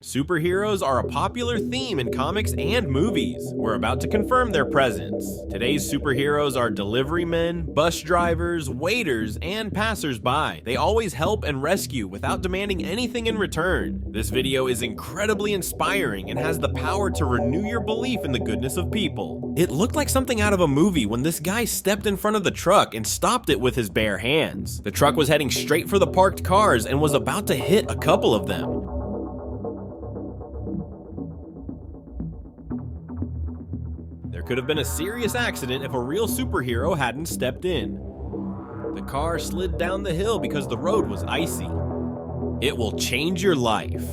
Superheroes are a popular theme in comics and movies. We're about to confirm their presence. Today's superheroes are delivery men, bus drivers, waiters, and passersby. They always help and rescue without demanding anything in return. This video is incredibly inspiring and has the power to renew your belief in the goodness of people. It looked like something out of a movie when this guy stepped in front of the truck and stopped it with his bare hands. The truck was heading straight for the parked cars and was about to hit a couple of them. There could have been a serious accident if a real superhero hadn't stepped in. The car slid down the hill because the road was icy. It will change your life.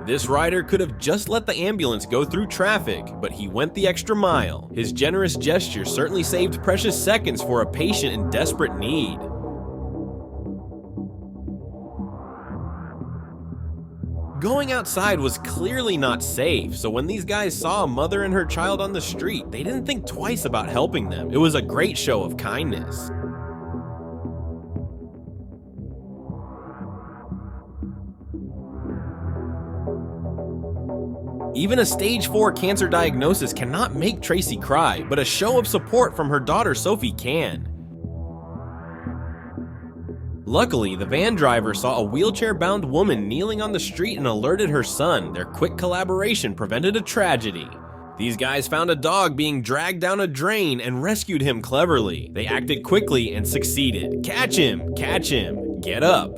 This rider could have just let the ambulance go through traffic, but he went the extra mile. His generous gesture certainly saved precious seconds for a patient in desperate need. Going outside was clearly not safe, so when these guys saw a mother and her child on the street, they didn't think twice about helping them. It was a great show of kindness. Even a stage 4 cancer diagnosis cannot make Tracy cry, but a show of support from her daughter Sophie can. Luckily, the van driver saw a wheelchair-bound woman kneeling on the street and alerted her son. Their quick collaboration prevented a tragedy. These guys found a dog being dragged down a drain and rescued him cleverly. They acted quickly and succeeded. Catch him! Catch him! Get up!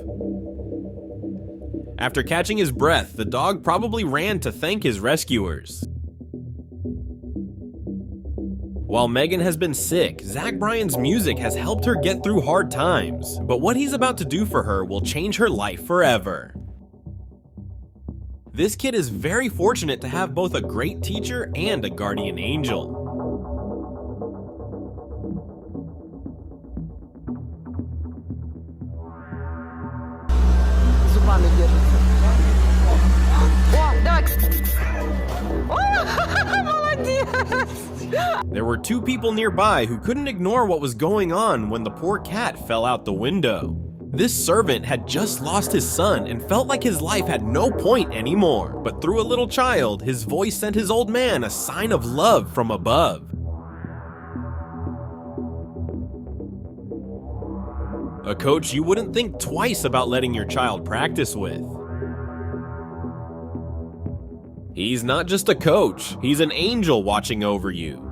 After catching his breath, the dog probably ran to thank his rescuers. While Megan has been sick, Zach Bryan's music has helped her get through hard times, but what he's about to do for her will change her life forever. This kid is very fortunate to have both a great teacher and a guardian angel. There were two people nearby who couldn't ignore what was going on when the poor cat fell out the window. This servant had just lost his son and felt like his life had no point anymore, but through a little child, his voice sent his old man a sign of love from above. A coach you wouldn't think twice about letting your child practice with. He's not just a coach, he's an angel watching over you.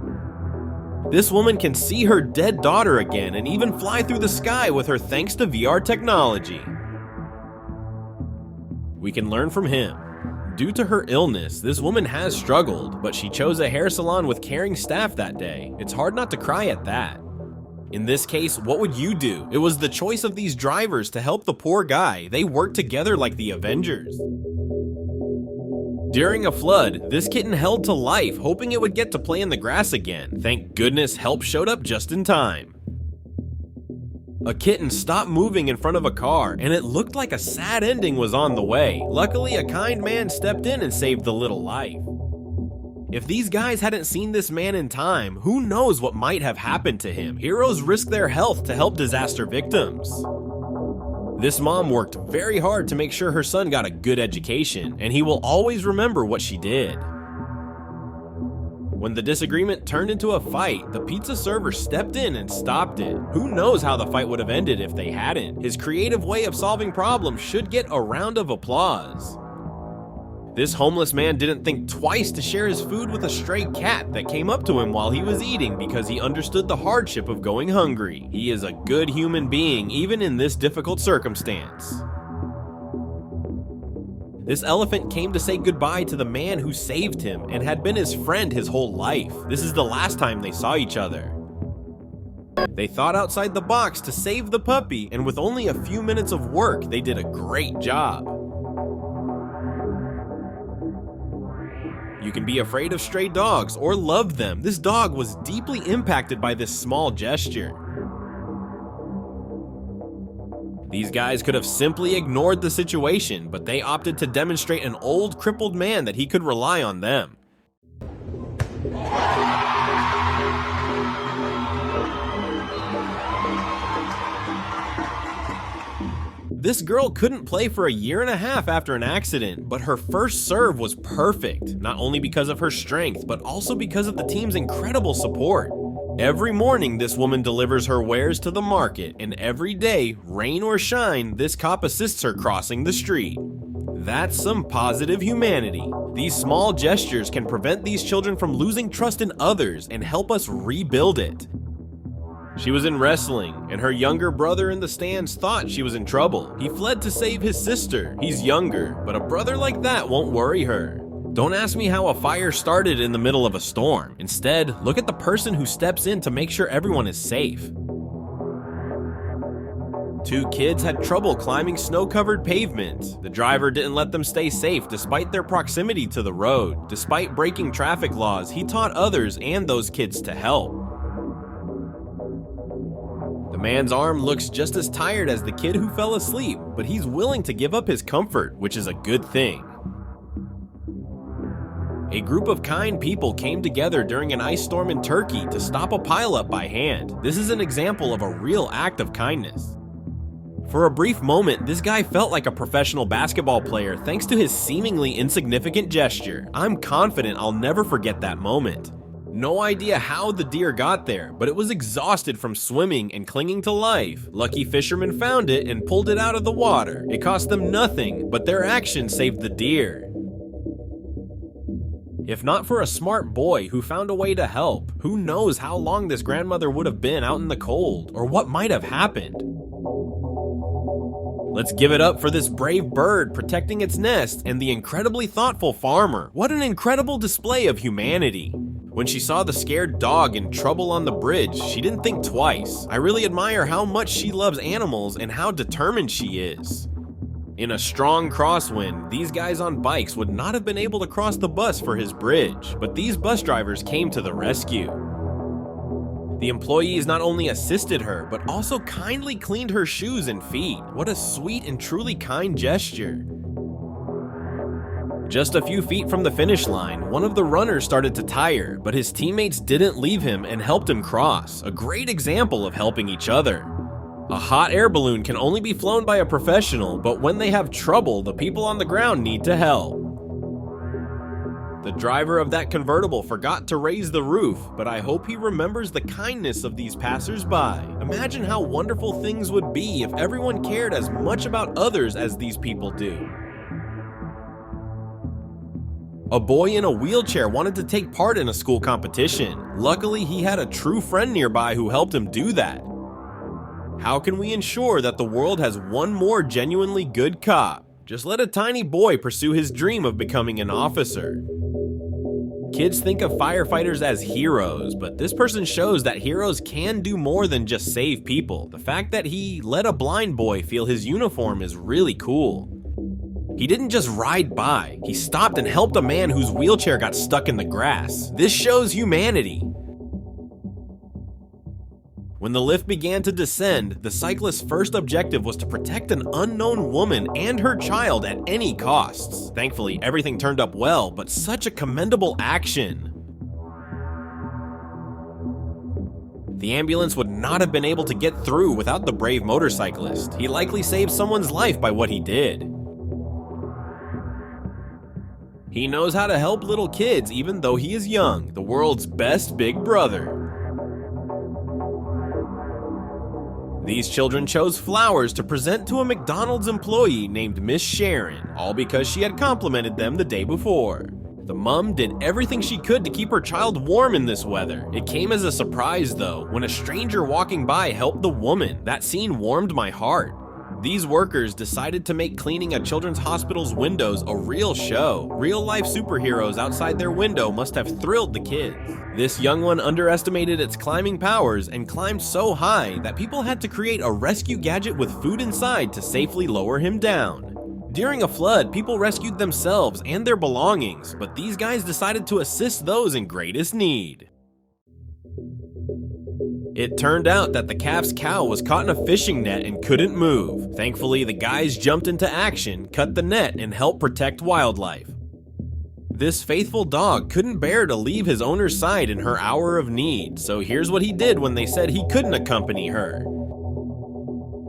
This woman can see her dead daughter again and even fly through the sky with her thanks to VR technology. We can learn from him. Due to her illness, this woman has struggled, but she chose a hair salon with caring staff that day. It's hard not to cry at that. In this case, what would you do? It was the choice of these drivers to help the poor guy. They worked together like the Avengers. During a flood, this kitten held to life, hoping it would get to play in the grass again. Thank goodness help showed up just in time. A kitten stopped moving in front of a car, and it looked like a sad ending was on the way. Luckily, a kind man stepped in and saved the little life. If these guys hadn't seen this man in time, who knows what might have happened to him? Heroes risk their health to help disaster victims. This mom worked very hard to make sure her son got a good education, and he will always remember what she did. When the disagreement turned into a fight, the pizza server stepped in and stopped it. Who knows how the fight would have ended if they hadn't? His creative way of solving problems should get a round of applause. This homeless man didn't think twice to share his food with a stray cat that came up to him while he was eating because he understood the hardship of going hungry. He is a good human being even in this difficult circumstance. This elephant came to say goodbye to the man who saved him and had been his friend his whole life. This is the last time they saw each other. They thought outside the box to save the puppy, and with only a few minutes of work, they did a great job. You can be afraid of stray dogs or love them. This dog was deeply impacted by this small gesture. These guys could have simply ignored the situation, but they opted to demonstrate an old, crippled man that he could rely on them. This girl couldn't play for a year and a half after an accident, but her first serve was perfect, not only because of her strength, but also because of the team's incredible support. Every morning, this woman delivers her wares to the market, and every day, rain or shine, this cop assists her crossing the street. That's some positive humanity. These small gestures can prevent these children from losing trust in others and help us rebuild it. She was in wrestling, and her younger brother in the stands thought she was in trouble. He fled to save his sister. He's younger, but a brother like that won't worry her. Don't ask me how a fire started in the middle of a storm. Instead, look at the person who steps in to make sure everyone is safe. Two kids had trouble climbing snow-covered pavement. The driver didn't let them stay safe despite their proximity to the road. Despite breaking traffic laws, he taught others and those kids to help. The man's arm looks just as tired as the kid who fell asleep, but he's willing to give up his comfort, which is a good thing. A group of kind people came together during an ice storm in Turkey to stop a pileup by hand. This is an example of a real act of kindness. For a brief moment, this guy felt like a professional basketball player thanks to his seemingly insignificant gesture. I'm confident I'll never forget that moment. No idea how the deer got there, but it was exhausted from swimming and clinging to life. Lucky fishermen found it and pulled it out of the water. It cost them nothing, but their action saved the deer. If not for a smart boy who found a way to help, who knows how long this grandmother would have been out in the cold, or what might have happened. Let's give it up for this brave bird protecting its nest and the incredibly thoughtful farmer. What an incredible display of humanity. When she saw the scared dog in trouble on the bridge, she didn't think twice. I really admire how much she loves animals and how determined she is. In a strong crosswind, these guys on bikes would not have been able to cross the bus for his bridge, but these bus drivers came to the rescue. The employees not only assisted her, but also kindly cleaned her shoes and feet. What a sweet and truly kind gesture. Just a few feet from the finish line, one of the runners started to tire, but his teammates didn't leave him and helped him cross. A great example of helping each other. A hot air balloon can only be flown by a professional, but when they have trouble, the people on the ground need to help. The driver of that convertible forgot to raise the roof, but I hope he remembers the kindness of these passersby. Imagine how wonderful things would be if everyone cared as much about others as these people do. A boy in a wheelchair wanted to take part in a school competition. Luckily, he had a true friend nearby who helped him do that. How can we ensure that the world has one more genuinely good cop? Just let a tiny boy pursue his dream of becoming an officer. Kids think of firefighters as heroes, but this person shows that heroes can do more than just save people. The fact that he let a blind boy feel his uniform is really cool. He didn't just ride by, he stopped and helped a man whose wheelchair got stuck in the grass. This shows humanity. When the lift began to descend, the cyclist's first objective was to protect an unknown woman and her child at any costs. Thankfully, everything turned up well, but such a commendable action. The ambulance would not have been able to get through without the brave motorcyclist. He likely saved someone's life by what he did. He knows how to help little kids even though he is young, the world's best big brother. These children chose flowers to present to a McDonald's employee named Miss Sharon, all because she had complimented them the day before. The mom did everything she could to keep her child warm in this weather. It came as a surprise though, when a stranger walking by helped the woman. That scene warmed my heart. These workers decided to make cleaning a children's hospital's windows a real show. Real-life superheroes outside their window must have thrilled the kids. This young one underestimated its climbing powers and climbed so high that people had to create a rescue gadget with food inside to safely lower him down. During a flood, people rescued themselves and their belongings, but these guys decided to assist those in greatest need. It turned out that the calf's cow was caught in a fishing net and couldn't move. Thankfully, the guys jumped into action, cut the net, and helped protect wildlife. This faithful dog couldn't bear to leave his owner's side in her hour of need, so here's what he did when they said he couldn't accompany her.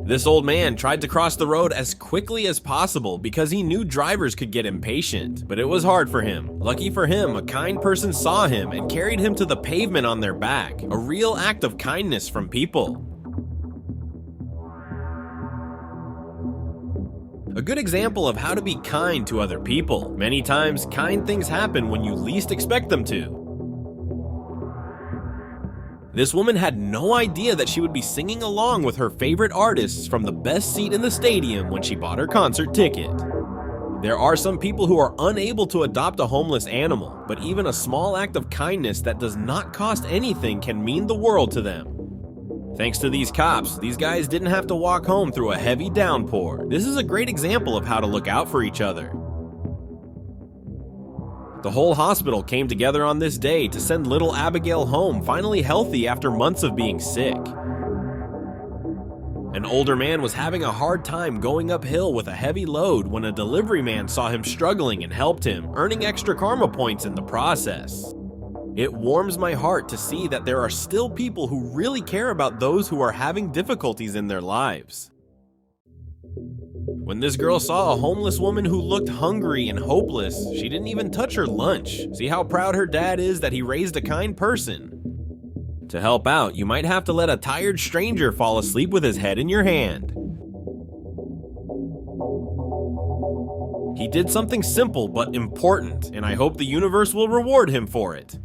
This old man tried to cross the road as quickly as possible because he knew drivers could get impatient, but it was hard for him. Lucky for him, a kind person saw him and carried him to the pavement on their back, a real act of kindness from people. A good example of how to be kind to other people. Many times, kind things happen when you least expect them to. This woman had no idea that she would be singing along with her favorite artists from the best seat in the stadium when she bought her concert ticket. There are some people who are unable to adopt a homeless animal, but even a small act of kindness that does not cost anything can mean the world to them. Thanks to these cops, these guys didn't have to walk home through a heavy downpour. This is a great example of how to look out for each other. The whole hospital came together on this day to send little Abigail home, finally healthy after months of being sick. An older man was having a hard time going uphill with a heavy load when a delivery man saw him struggling and helped him, earning extra karma points in the process. It warms my heart to see that there are still people who really care about those who are having difficulties in their lives. When this girl saw a homeless woman who looked hungry and hopeless, she didn't even touch her lunch. See how proud her dad is that he raised a kind person. To help out, you might have to let a tired stranger fall asleep with his head in your hand. He did something simple but important, and I hope the universe will reward him for it.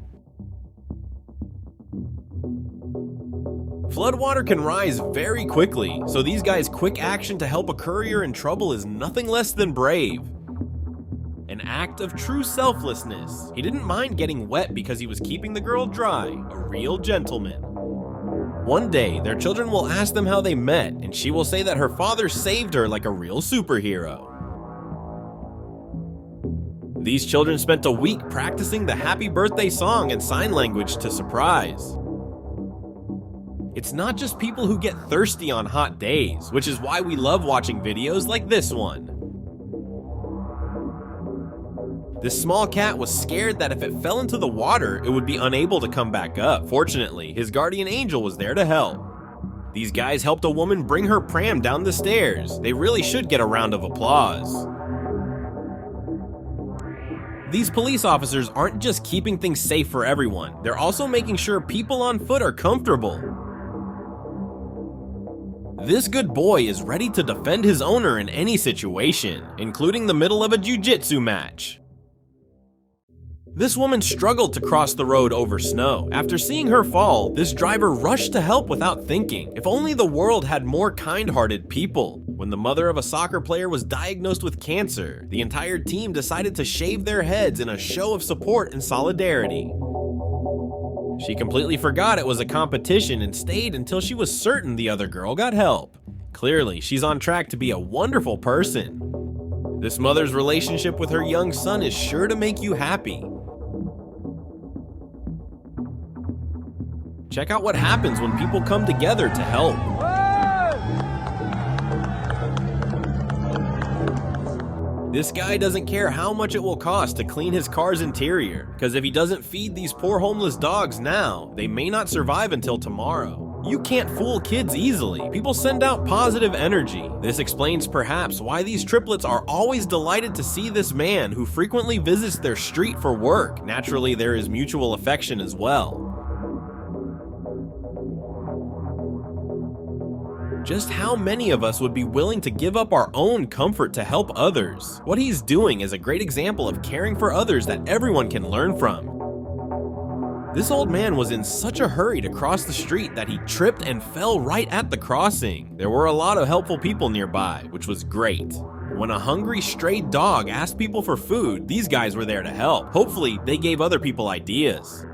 Floodwater can rise very quickly, so these guys' quick action to help a courier in trouble is nothing less than brave. An act of true selflessness. He didn't mind getting wet because he was keeping the girl dry, a real gentleman. One day, their children will ask them how they met, and she will say that her father saved her like a real superhero. These children spent a week practicing the happy birthday song and sign language to surprise. It's not just people who get thirsty on hot days, which is why we love watching videos like this one. This small cat was scared that if it fell into the water, it would be unable to come back up. Fortunately, his guardian angel was there to help. These guys helped a woman bring her pram down the stairs. They really should get a round of applause. These police officers aren't just keeping things safe for everyone, they're also making sure people on foot are comfortable. This good boy is ready to defend his owner in any situation, including the middle of a jiu-jitsu match. This woman struggled to cross the road over snow. After seeing her fall, this driver rushed to help without thinking. If only the world had more kind-hearted people. When the mother of a soccer player was diagnosed with cancer, the entire team decided to shave their heads in a show of support and solidarity. She completely forgot it was a competition and stayed until she was certain the other girl got help. Clearly, she's on track to be a wonderful person. This mother's relationship with her young son is sure to make you happy. Check out what happens when people come together to help. This guy doesn't care how much it will cost to clean his car's interior, because if he doesn't feed these poor homeless dogs now, they may not survive until tomorrow. You can't fool kids easily. People send out positive energy. This explains perhaps why these triplets are always delighted to see this man who frequently visits their street for work. Naturally, there is mutual affection as well. Just how many of us would be willing to give up our own comfort to help others? What he's doing is a great example of caring for others that everyone can learn from. This old man was in such a hurry to cross the street that he tripped and fell right at the crossing. There were a lot of helpful people nearby, which was great. When a hungry stray dog asked people for food, these guys were there to help. Hopefully, they gave other people ideas.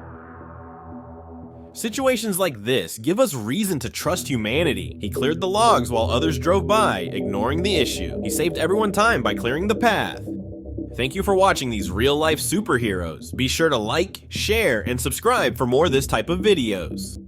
Situations like this give us reason to trust humanity. He cleared the logs while others drove by, ignoring the issue. He saved everyone time by clearing the path. Thank you for watching these real-life superheroes. Be sure to like, share, and subscribe for more of this type of videos.